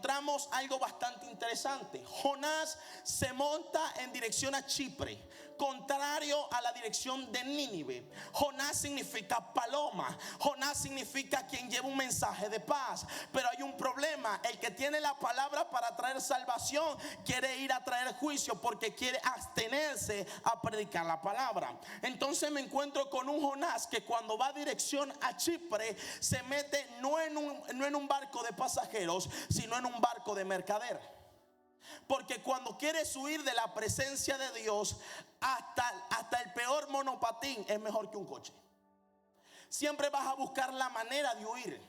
encontramos algo bastante interesante. Jonás se monta en dirección a Chipre, contrario a la dirección de Nínive. Jonás significa paloma. Jonás significa quien lleva un mensaje de paz. Pero hay un problema: el que tiene la palabra para traer salvación quiere ir a traer juicio, porque quiere abstenerse a predicar la palabra. Entonces me encuentro con un Jonás que cuando va a dirección a Chipre se mete no en un barco de pasajeros, sino en un barco de mercader. Porque cuando quieres huir de la presencia de Dios, hasta el peor monopatín es mejor que un coche. Siempre vas a buscar la manera de huir.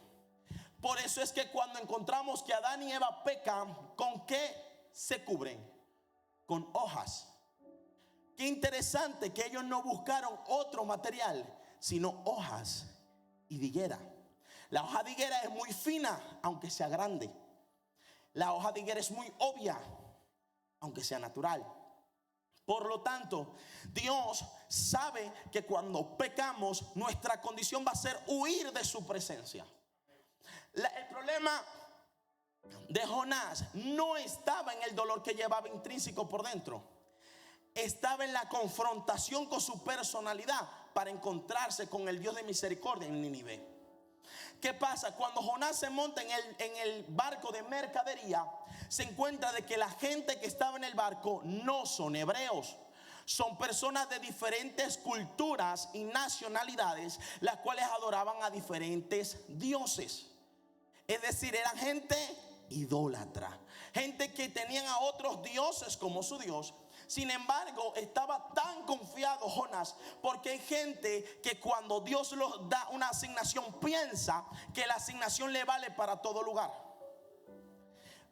Por eso es que cuando encontramos que Adán y Eva pecan, ¿con qué se cubren? Con hojas. Qué interesante que ellos no buscaron otro material, sino hojas y de higuera. La hoja de higuera es muy fina, aunque sea grande. La hoja de higuera es muy obvia, aunque sea natural. Por lo tanto, Dios sabe que cuando pecamos, nuestra condición va a ser huir de su presencia. El problema de Jonás no estaba en el dolor que llevaba intrínseco por dentro. Estaba en la confrontación con su personalidad para encontrarse con el Dios de misericordia en Nínive. ¿Qué pasa? Cuando Jonás se monta en el barco de mercadería, se encuentra de que la gente que estaba en el barco no son hebreos. Son personas de diferentes culturas y nacionalidades, las cuales adoraban a diferentes dioses. Es decir, eran gente idólatra, gente que tenían a otros dioses como su Dios. Sin embargo, estaba tan confiado Jonás, porque hay gente que cuando Dios les da una asignación piensa que la asignación le vale para todo lugar.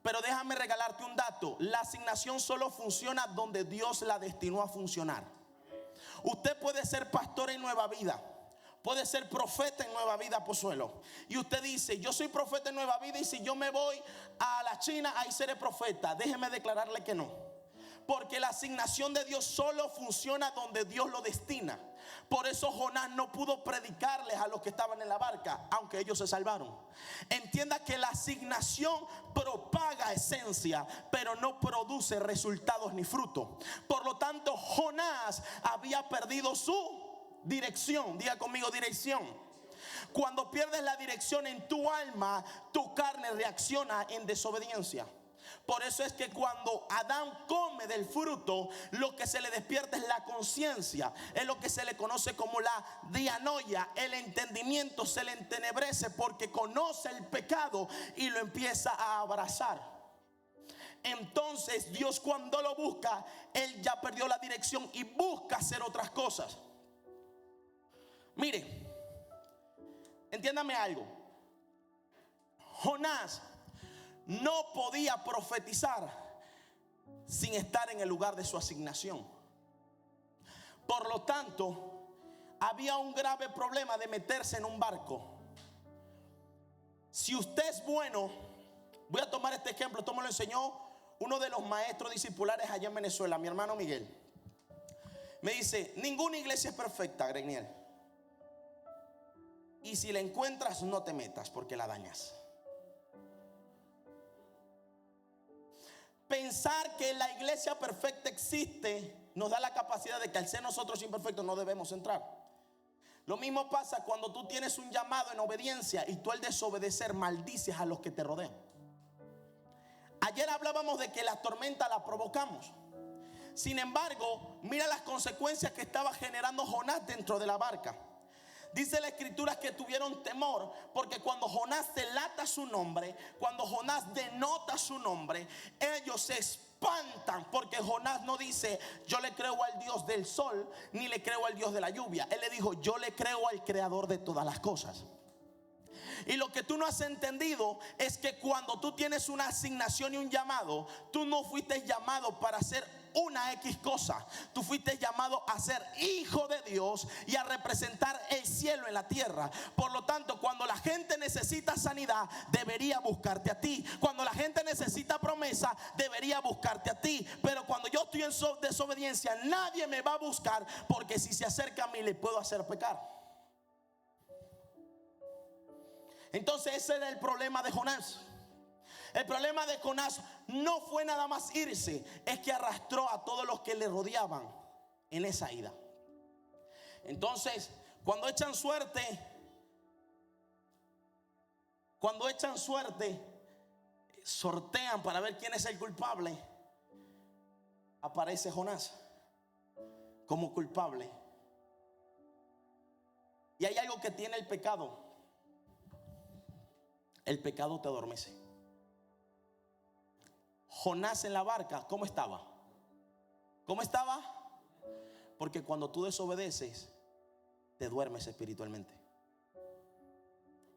Pero déjame regalarte un dato: la asignación solo funciona donde Dios la destinó a funcionar. Usted puede ser pastor en Nueva Vida, puede ser profeta en Nueva Vida Pozuelo, y usted dice: yo soy profeta en Nueva Vida, y si yo me voy a la China, ahí seré profeta. Déjeme declararle que no. Porque la asignación de Dios solo funciona donde Dios lo destina. Por eso Jonás no pudo predicarles a los que estaban en la barca, aunque ellos se salvaron. Entienda que la asignación propaga esencia, pero no produce resultados ni fruto. Por lo tanto, Jonás había perdido su dirección. Diga conmigo: dirección. Cuando pierdes la dirección en tu alma, tu carne reacciona en desobediencia. Por eso es que cuando Adán come del fruto, lo que se le despierta es la conciencia. Es lo que se le conoce como la dianoia. El entendimiento se le entenebrece porque conoce el pecado y lo empieza a abrazar. Entonces Dios, cuando lo busca, él ya perdió la dirección y busca hacer otras cosas. Mire, entiéndame algo. Jonás no podía profetizar sin estar en el lugar de su asignación. Por lo tanto, había un grave problema de meterse en un barco. Si usted es bueno, voy a tomar este ejemplo. Esto me lo enseñó uno de los maestros discipulares allá en Venezuela, mi hermano Miguel. Me dice: ninguna iglesia es perfecta, Grenier, y si la encuentras, no te metas porque la dañas. Pensar que la iglesia perfecta existe nos da la capacidad de que al ser nosotros imperfectos no debemos entrar. Lo mismo pasa cuando tú tienes un llamado en obediencia y tú al desobedecer maldices a los que te rodean. Ayer hablábamos de que la tormenta la provocamos. Sin embargo, mira las consecuencias que estaba generando Jonás dentro de la barca. Dice la escritura que tuvieron temor, porque cuando Jonás delata su nombre, cuando Jonás denota su nombre, ellos se espantan, porque Jonás no dice: yo le creo al Dios del sol, ni le creo al Dios de la lluvia. Él le dijo: yo le creo al creador de todas las cosas. Y lo que tú no has entendido es que cuando tú tienes una asignación y un llamado, tú no fuiste llamado para hacer una X cosa. Tú fuiste llamado a ser hijo de Dios y a representar el cielo en la tierra. Por lo tanto, cuando la gente necesita sanidad, debería buscarte a ti. Cuando la gente necesita promesa, debería buscarte a ti. Pero cuando yo estoy en desobediencia, nadie me va a buscar, porque si se acerca a mí le puedo hacer pecar. Entonces ese era el problema de Jonás. El problema de Jonás no fue nada más irse, es que arrastró a todos los que le rodeaban en esa ida. Entonces, cuando echan suerte, sortean para ver quién es el culpable. Aparece Jonás como culpable. Y hay algo que tiene el pecado. El pecado te adormece. Jonás en la barca, ¿cómo estaba? ¿Cómo estaba? Porque cuando tú desobedeces, te duermes espiritualmente.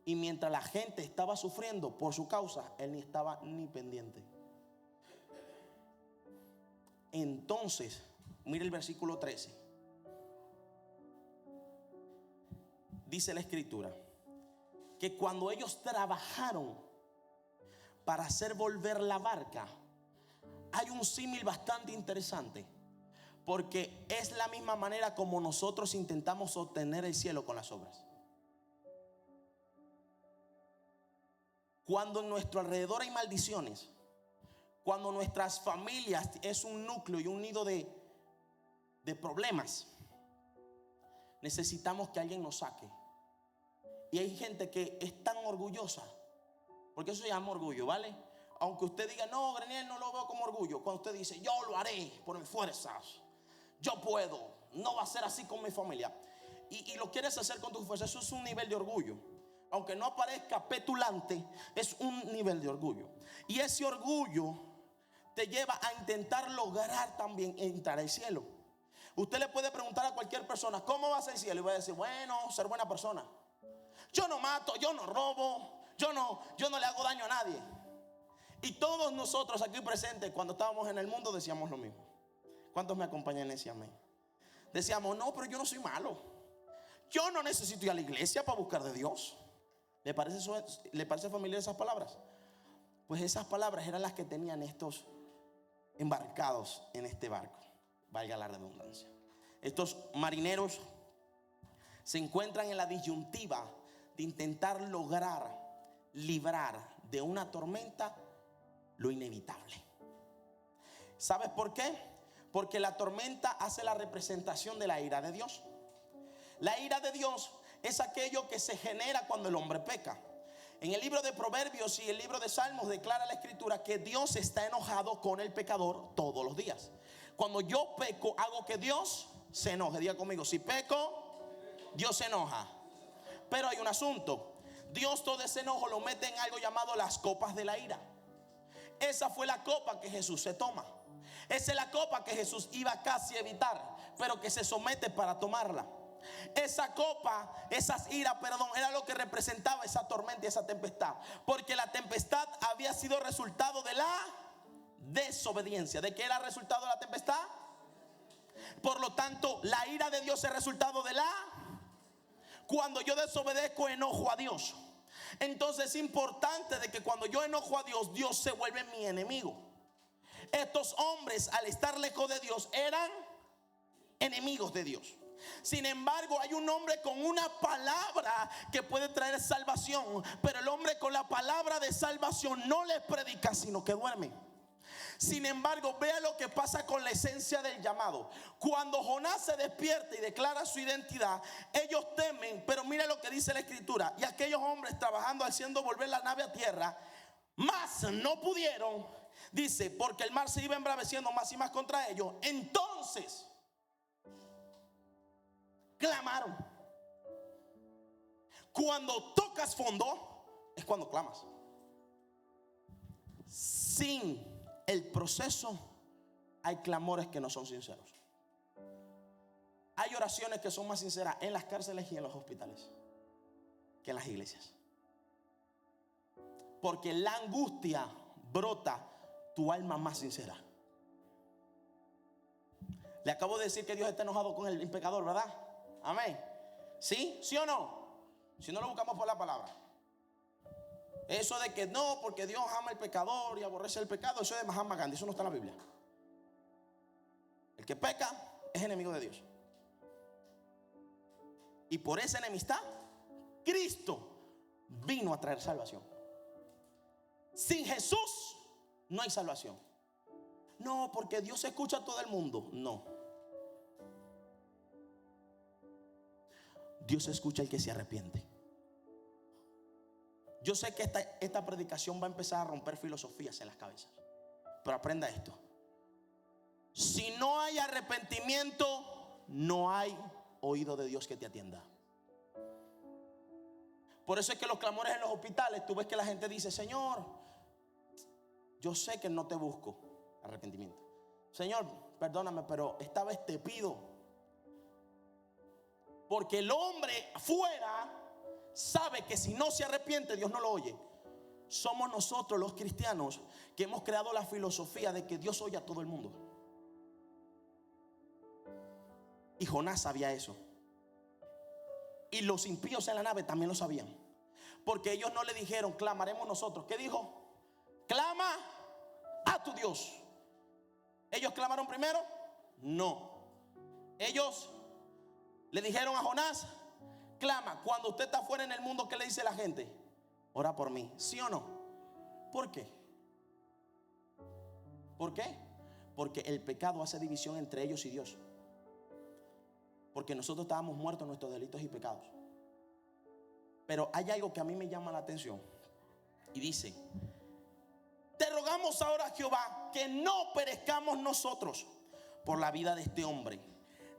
Y mientras la gente estaba sufriendo por su causa, él ni estaba ni pendiente. Entonces, mire el versículo 13. Dice la escritura que cuando ellos trabajaron para hacer volver la barca, hay un símil bastante interesante, porque es la misma manera como nosotros intentamos obtener el cielo con las obras. Cuando en nuestro alrededor hay maldiciones, cuando nuestras familias es un núcleo y un nido de problemas, necesitamos que alguien nos saque. Y hay gente que es tan orgullosa, porque eso se llama orgullo, ¿vale? Aunque usted diga, no, Graniel, no lo veo como orgullo. Cuando usted dice, yo lo haré por mis fuerzas, yo puedo, no va a ser así con mi familia, y lo quieres hacer con tus fuerzas, eso es un nivel de orgullo. Aunque no parezca petulante, es un nivel de orgullo. Y ese orgullo te lleva a intentar lograr también entrar al cielo. Usted le puede preguntar a cualquier persona, ¿cómo vas al cielo? Y va a decir, bueno, ser buena persona. Yo no mato, yo no robo, yo no le hago daño a nadie. Y todos nosotros aquí presentes, cuando estábamos en el mundo, decíamos lo mismo. ¿Cuántos me acompañan en ese amén? Decíamos, no, pero yo no soy malo. Yo no necesito ir a la iglesia para buscar de Dios. ¿Le parece familiar esas palabras? Pues esas palabras eran las que tenían estos embarcados en este barco, valga la redundancia. Estos marineros se encuentran en la disyuntiva de intentar lograr librar de una tormenta lo inevitable. ¿Sabes por qué? Porque la tormenta hace la representación de la ira de Dios. La ira de Dios es aquello que se genera cuando el hombre peca. En el libro de Proverbios y el libro de Salmos declara la escritura que Dios está enojado con el pecador todos los días. Cuando yo peco, hago que Dios se enoje. Diga conmigo, si peco, Dios se enoja. Pero hay un asunto. Dios todo ese enojo lo mete en algo llamado las copas de la ira. Esa fue la copa que Jesús se toma. Esa es la copa que Jesús iba casi a evitar, pero que se somete para tomarla. Esa copa, esas iras, era lo que representaba esa tormenta y esa tempestad. Porque la tempestad había sido resultado de la desobediencia. ¿De qué era el resultado de la tempestad? Por lo tanto, la ira de Dios es resultado de cuando yo desobedezco, enojo a Dios. Entonces es importante de que cuando yo enojo a Dios, Dios se vuelve mi enemigo. Estos hombres, al estar lejos de Dios, eran enemigos de Dios. Sin embargo, hay un hombre con una palabra que puede traer salvación, pero el hombre con la palabra de salvación no le predica, sino que duerme. Sin embargo, vea lo que pasa con la esencia del llamado. Cuando Jonás se despierta y declara su identidad, ellos temen, pero mira lo que dice la escritura. Y aquellos hombres trabajando, haciendo volver la nave a tierra, mas no pudieron, dice, porque el mar se iba embraveciendo más y más contra ellos. Entonces clamaron. Cuando tocas fondo es cuando clamas. Sin el proceso hay clamores que no son sinceros. Hay oraciones que son más sinceras en las cárceles y en los hospitales que en las iglesias. Porque la angustia brota tu alma más sincera. Le acabo de decir que Dios está enojado con el pecador, ¿verdad? Amén. ¿Sí? ¿Sí o no? Si no, lo buscamos por la palabra. Eso de que no, porque Dios ama al pecador y aborrece el pecado, eso es de Mahatma Gandhi, eso no está en la Biblia. El que peca es enemigo de Dios. Y por esa enemistad, Cristo vino a traer salvación. Sin Jesús no hay salvación. No, porque Dios escucha a todo el mundo. No. Dios escucha al que se arrepiente. Yo sé que esta predicación va a empezar a romper filosofías en las cabezas, pero aprenda esto: si no hay arrepentimiento, no hay oído de Dios que te atienda. Por eso es que los clamores en los hospitales, tú ves que la gente dice: Señor, yo sé que no te busco. Arrepentimiento. Señor, perdóname, pero esta vez te pido. Porque el hombre afuera sabe que si no se arrepiente, Dios no lo oye. Somos nosotros los cristianos que hemos creado la filosofía de que Dios oye a todo el mundo. Y Jonás sabía eso. Y los impíos en la nave también lo sabían. Porque ellos no le dijeron: clamaremos nosotros. ¿Qué dijo? Clama a tu Dios. ¿Ellos clamaron primero? No. Ellos le dijeron a Jonás: clama. Cuando usted está fuera en el mundo, ¿qué le dice la gente? Ora por mí. ¿Sí o no? ¿Por qué? ¿Por qué? Porque el pecado hace división entre ellos y Dios. Porque nosotros estábamos muertos en nuestros delitos y pecados. Pero hay algo que a mí me llama la atención. Y dice: te rogamos ahora, Jehová, que no perezcamos nosotros por la vida de este hombre,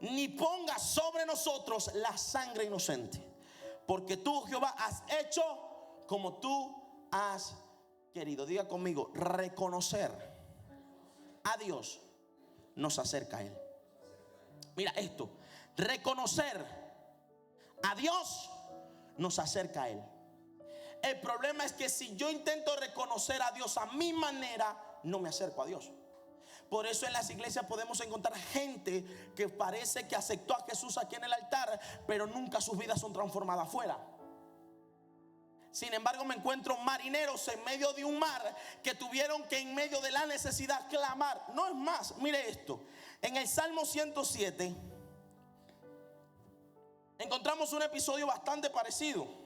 ni pongas sobre nosotros la sangre inocente. Porque tú, Jehová, has hecho como tú has querido. Diga conmigo: reconocer a Dios nos acerca a Él. Mira esto: reconocer a Dios nos acerca a Él. El problema es que si yo intento reconocer a Dios a mi manera, no me acerco a Dios. Por eso en las iglesias podemos encontrar gente que parece que aceptó a Jesús aquí en el altar, pero nunca sus vidas son transformadas afuera. Sin embargo, me encuentro marineros en medio de un mar que tuvieron que en medio de la necesidad clamar. No es más, mire esto: en el Salmo 107 encontramos un episodio bastante parecido.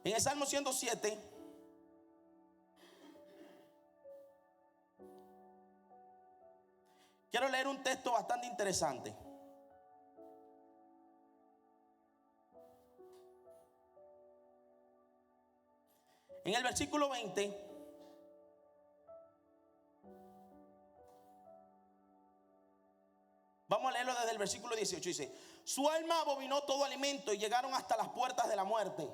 En el Salmo 107 quiero leer un texto bastante interesante. En el versículo 20 vamos a leerlo desde el versículo 18. Dice: su alma abominó todo alimento y llegaron hasta las puertas de la muerte.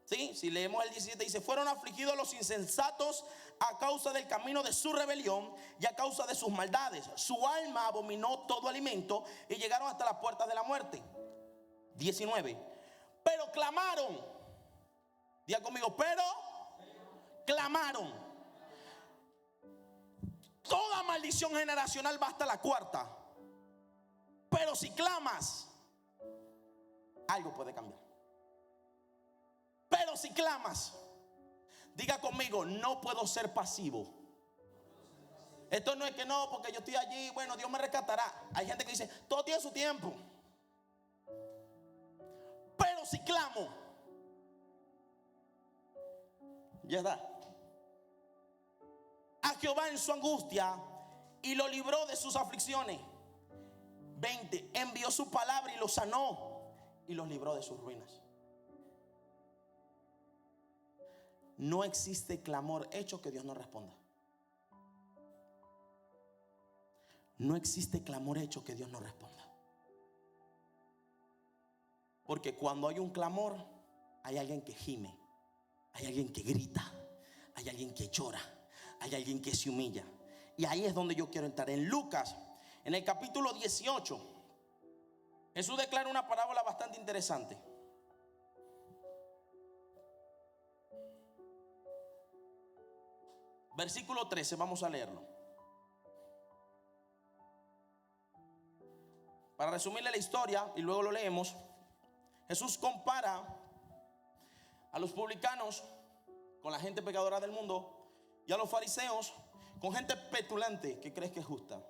¿Sí? Si leemos el 17 dice: fueron afligidos los insensatos a causa del camino de su rebelión y a causa de sus maldades. Su alma abominó todo alimento y llegaron hasta las puertas de la muerte. 19. Pero clamaron. Diga conmigo: pero clamaron. Toda maldición generacional va hasta la cuarta. Pero si clamas, algo puede cambiar. Pero si clamas, diga conmigo: no puedo ser pasivo. Esto no es que no, porque yo estoy allí, bueno, Dios me rescatará. Hay gente que dice: todo tiene su tiempo. Pero si clamo, ya está. A Jehová en su angustia y lo libró de sus aflicciones. 20. Envió su palabra y los sanó y los libró de sus ruinas. No existe clamor hecho que Dios no responda. No existe clamor hecho que Dios no responda. Porque cuando hay un clamor, hay alguien que gime, hay alguien que grita, hay alguien que llora, hay alguien que se humilla. Y ahí es donde yo quiero entrar. En Lucas, en el capítulo 18, Jesús declara una parábola bastante interesante. Versículo 13, vamos a leerlo. Para resumirle la historia y luego lo leemos. Jesús compara a los publicanos con la gente pecadora del mundo y a los fariseos con gente petulante que crees que es justa.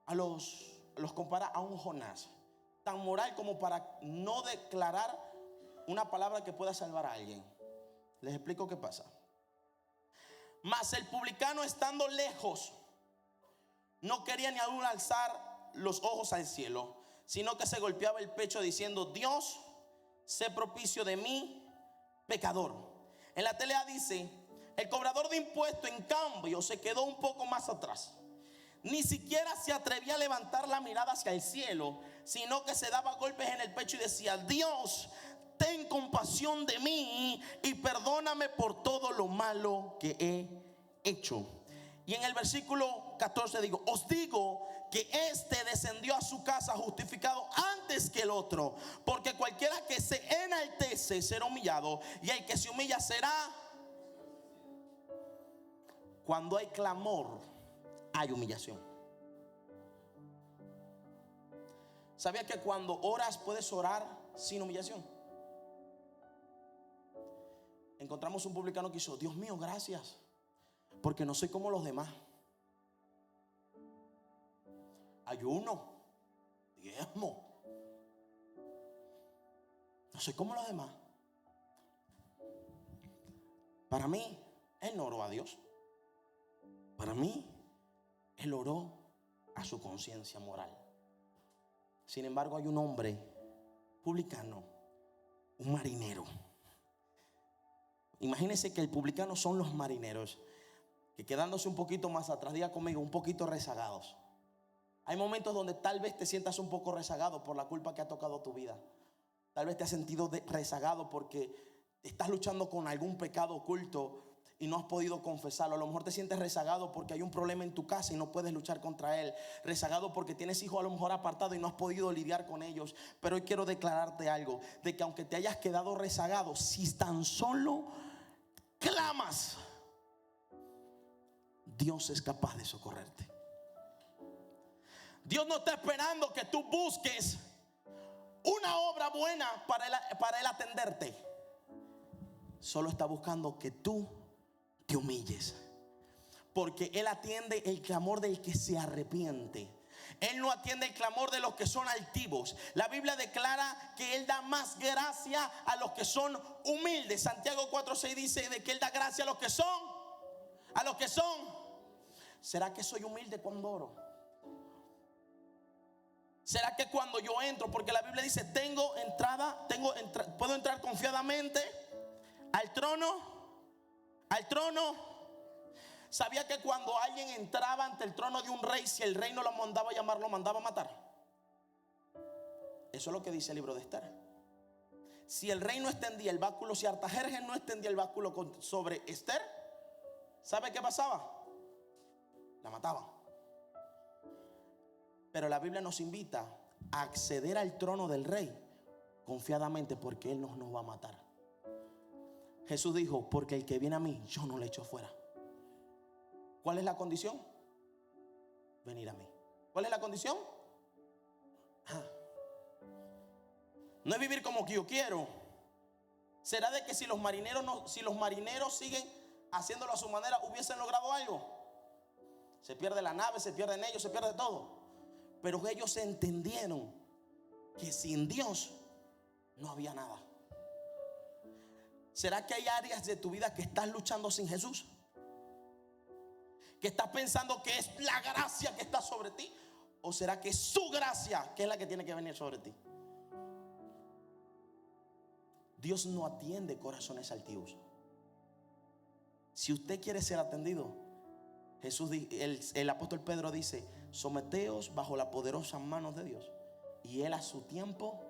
Los compara a un Jonás, tan moral como para no declarar una palabra que pueda salvar a alguien. Les explico qué pasa. Mas el publicano, estando lejos, no quería ni aún alzar los ojos al cielo, sino que se golpeaba el pecho diciendo: Dios, sé propicio de mí, pecador. En la TLA dice: el cobrador de impuestos, en cambio, se quedó un poco más atrás. Ni siquiera se atrevía a levantar la mirada hacia el cielo, sino que se daba golpes en el pecho y decía: Dios, ten compasión de mí y perdóname por todo lo malo que he hecho. Y en el versículo 14 digo: os digo que este descendió a su casa justificado antes que el otro, porque cualquiera que se enaltece será humillado, y el que se humilla será. Cuando hay clamor, hay humillación. ¿Sabía que cuando oras puedes orar sin humillación? Encontramos un publicano que hizo: Dios mío, gracias, porque no soy como los demás. Ayuno, diezmo, no soy como los demás. Para mí, él no oró a Dios. Para mí, él oró a su conciencia moral. Sin embargo, hay un hombre publicano, un marinero. Imagínense que el publicano son los marineros, que quedándose un poquito más atrás, diga conmigo, un poquito rezagados. Hay momentos donde tal vez te sientas un poco rezagado por la culpa que ha tocado tu vida. Tal vez te has sentido rezagado porque estás luchando con algún pecado oculto y no has podido confesarlo. A lo mejor te sientes rezagado porque hay un problema en tu casa y no puedes luchar contra él. Rezagado porque tienes hijos a lo mejor apartados y no has podido lidiar con ellos. Pero hoy quiero declararte algo, de que aunque te hayas quedado rezagado, si tan solo clamas, Dios es capaz de socorrerte. Dios no está esperando que tú busques una obra buena para él atenderte. Solo está buscando que tú te humilles, porque Él atiende el clamor del que se arrepiente. Él no atiende el clamor de los que son altivos. La Biblia declara que Él da más gracia a los que son humildes. Santiago 4:6 dice de que Él da gracia a los que son. ¿Será que soy humilde cuando oro? ¿Será que cuando yo entro, porque la Biblia dice puedo entrar confiadamente al trono? ¿Sabía que cuando alguien entraba ante el trono de un rey, si el rey no lo mandaba a llamar, lo mandaba a matar? Eso es lo que dice el libro de Esther. Si el rey no extendía el báculo, si Artajerjes no extendía el báculo sobre Esther, ¿sabe qué pasaba? La mataba. Pero la Biblia nos invita a acceder al trono del rey confiadamente, porque Él no nos va a matar. Jesús dijo: porque el que viene a mí, yo no le echo fuera. ¿Cuál es la condición? Venir a mí. ¿Cuál es la condición? No es vivir como que yo quiero. ¿Será de que si los marineros siguen haciéndolo a su manera, hubiesen logrado algo? Se pierde la nave, se pierden ellos, se pierde todo. Pero ellos entendieron que sin Dios no había nada. ¿Será que hay áreas de tu vida que estás luchando sin Jesús? ¿Que estás pensando que es la gracia que está sobre ti? ¿O será que es su gracia que es la que tiene que venir sobre ti? Dios no atiende corazones altivos. Si usted quiere ser atendido, el apóstol Pedro dice: someteos bajo la poderosa mano de Dios, y Él a su tiempo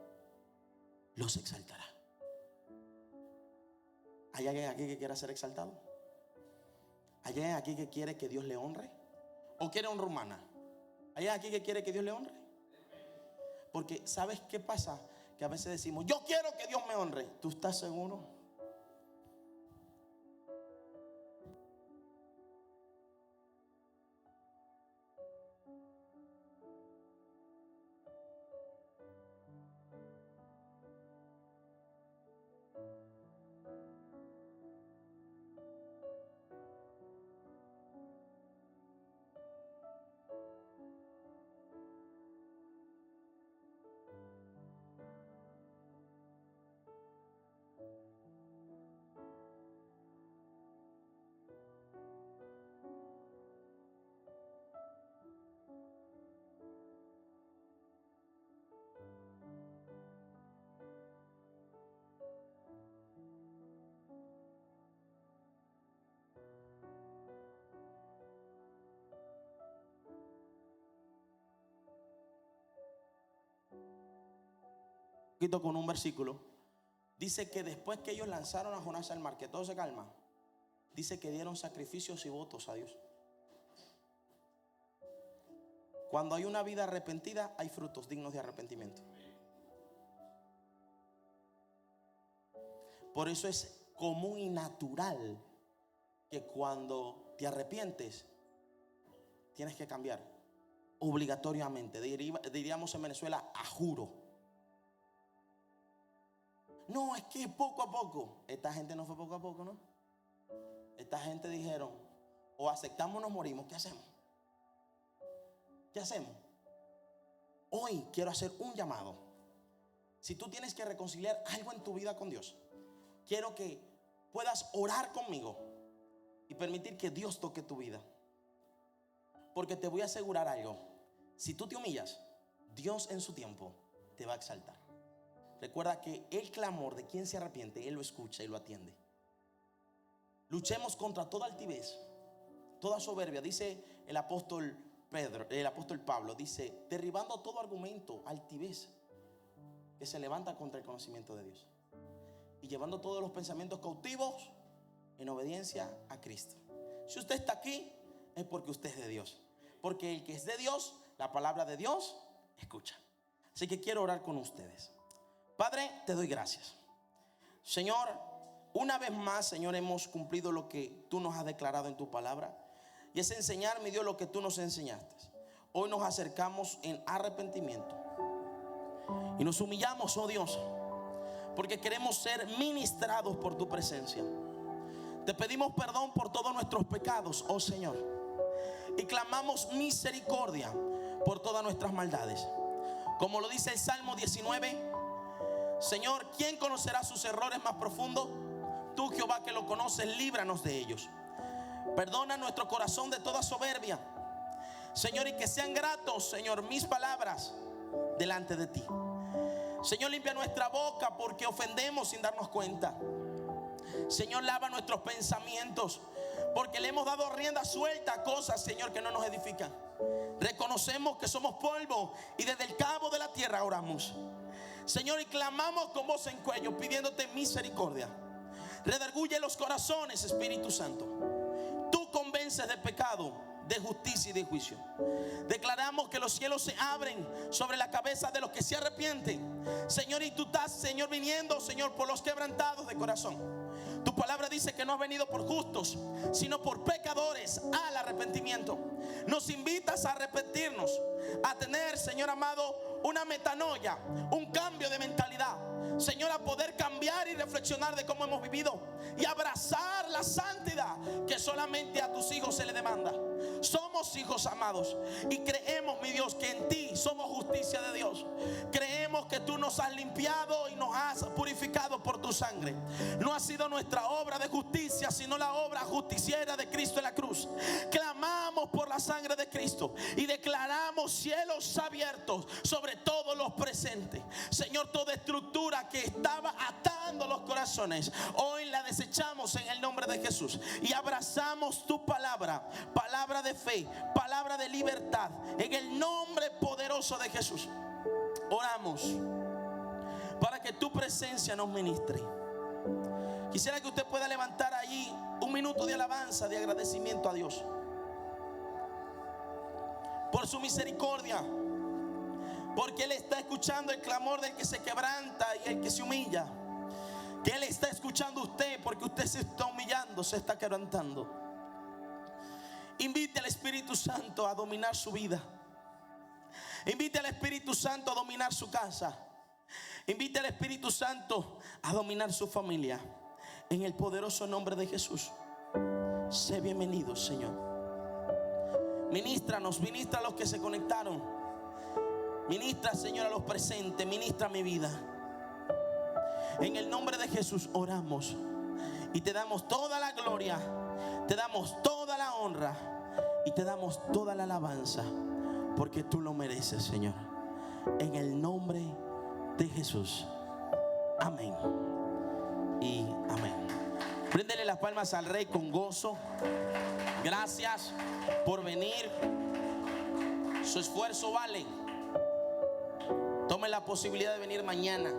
los exaltará. ¿Hay alguien aquí que quiera ser exaltado? ¿Hay alguien aquí que quiere que Dios le honre? ¿O quiere honra humana? ¿Hay alguien aquí que quiere que Dios le honre? Porque ¿sabes qué pasa? Que a veces decimos: yo quiero que Dios me honre. ¿Tú estás seguro? poquito con un versículo. Dice que después que ellos lanzaron a Jonás al mar, que todo se calma, dice que dieron sacrificios y votos a Dios. Cuando hay una vida arrepentida, hay frutos dignos de arrepentimiento. Por eso es común y natural que cuando te arrepientes, tienes que cambiar obligatoriamente. Diríamos en Venezuela, a juro. No, es que poco a poco. Esta gente no fue poco a poco, ¿no? Esta gente dijeron, o aceptamos o nos morimos. ¿Qué hacemos? ¿Qué hacemos? Hoy quiero hacer un llamado. Si tú tienes que reconciliar algo en tu vida con Dios, quiero que puedas orar conmigo y permitir que Dios toque tu vida. Porque te voy a asegurar algo. Si tú te humillas, Dios en su tiempo te va a exaltar. Recuerda que el clamor de quien se arrepiente, Él lo escucha y lo atiende. Luchemos contra toda altivez, toda soberbia. Dice el apóstol Pablo, dice, derribando todo argumento, altivez que se levanta contra el conocimiento de Dios, y llevando todos los pensamientos cautivos en obediencia a Cristo. Si usted está aquí, es porque usted es de Dios. Porque el que es de Dios, la palabra de Dios escucha. Así que quiero orar con ustedes. Padre, te doy gracias. Señor, una vez más, Señor, hemos cumplido lo que tú nos has declarado en tu palabra. Y es enseñar, mi Dios, lo que tú nos enseñaste. Hoy nos acercamos en arrepentimiento. Y nos humillamos, oh Dios, porque queremos ser ministrados por tu presencia. Te pedimos perdón por todos nuestros pecados, oh Señor, y clamamos misericordia por todas nuestras maldades. Como lo dice el Salmo 19, Señor, ¿quién conocerá sus errores más profundos? Tú, Jehová, que lo conoces, líbranos de ellos. Perdona nuestro corazón de toda soberbia, Señor, y que sean gratos, Señor, mis palabras delante de ti. Señor, limpia nuestra boca porque ofendemos sin darnos cuenta. Señor, lava nuestros pensamientos porque le hemos dado rienda suelta a cosas, Señor, que no nos edifican. Reconocemos que somos polvo y desde el cabo de la tierra oramos, Señor, y clamamos con voz en cuello pidiéndote misericordia. Redarguye los corazones, Espíritu Santo. Tú convences de pecado, de justicia y de juicio. Declaramos que los cielos se abren sobre la cabeza de los que se arrepienten, Señor, y tú estás, Señor, viniendo, Señor, por los quebrantados de corazón. Tu palabra dice que no has venido por justos, sino por pecadores al arrepentimiento. Nos invitas a arrepentirnos, a tener, Señor amado, una metanoia, un cambio de mentalidad, Señor, a poder cambiar y reflexionar de cómo hemos vivido y abrazar la santidad que solamente a tus hijos se le demanda. Somos hijos amados y creemos, mi Dios, que en ti somos justicia de Dios. Creemos que tú nos has limpiado y nos has purificado por tu sangre. No ha sido nuestra obra de justicia, sino la obra justiciera de Cristo en la cruz. Clamamos por la sangre de Cristo y declaramos cielos abiertos sobre todos los presentes. Señor, toda estructura que estaba atando los corazones, hoy la desechamos en el nombre de Jesús y abrazamos tu palabra, palabra de fe, palabra de libertad, en el nombre poderoso de Jesús. Oramos para que tu presencia nos ministre. Quisiera que usted pueda levantar allí un minuto de alabanza, de agradecimiento a Dios por su misericordia, porque Él está escuchando el clamor del que se quebranta y el que se humilla. Que Él está escuchando a usted porque usted se está humillando, se está quebrantando. Invite al Espíritu Santo a dominar su vida. Invite al Espíritu Santo a dominar su casa. Invite al Espíritu Santo a dominar su familia. En el poderoso nombre de Jesús. Sé bienvenido, Señor. Ministranos, ministra a los que se conectaron. Ministra, Señor, a los presentes. Ministra mi vida. En el nombre de Jesús oramos y te damos toda la gloria, te damos toda la honra y te damos toda la alabanza, porque tú lo mereces, Señor. En el nombre de Jesús. Amén y amén. Préndele las palmas al Rey con gozo. Gracias por venir. Su esfuerzo vale. Tome la posibilidad de venir mañana.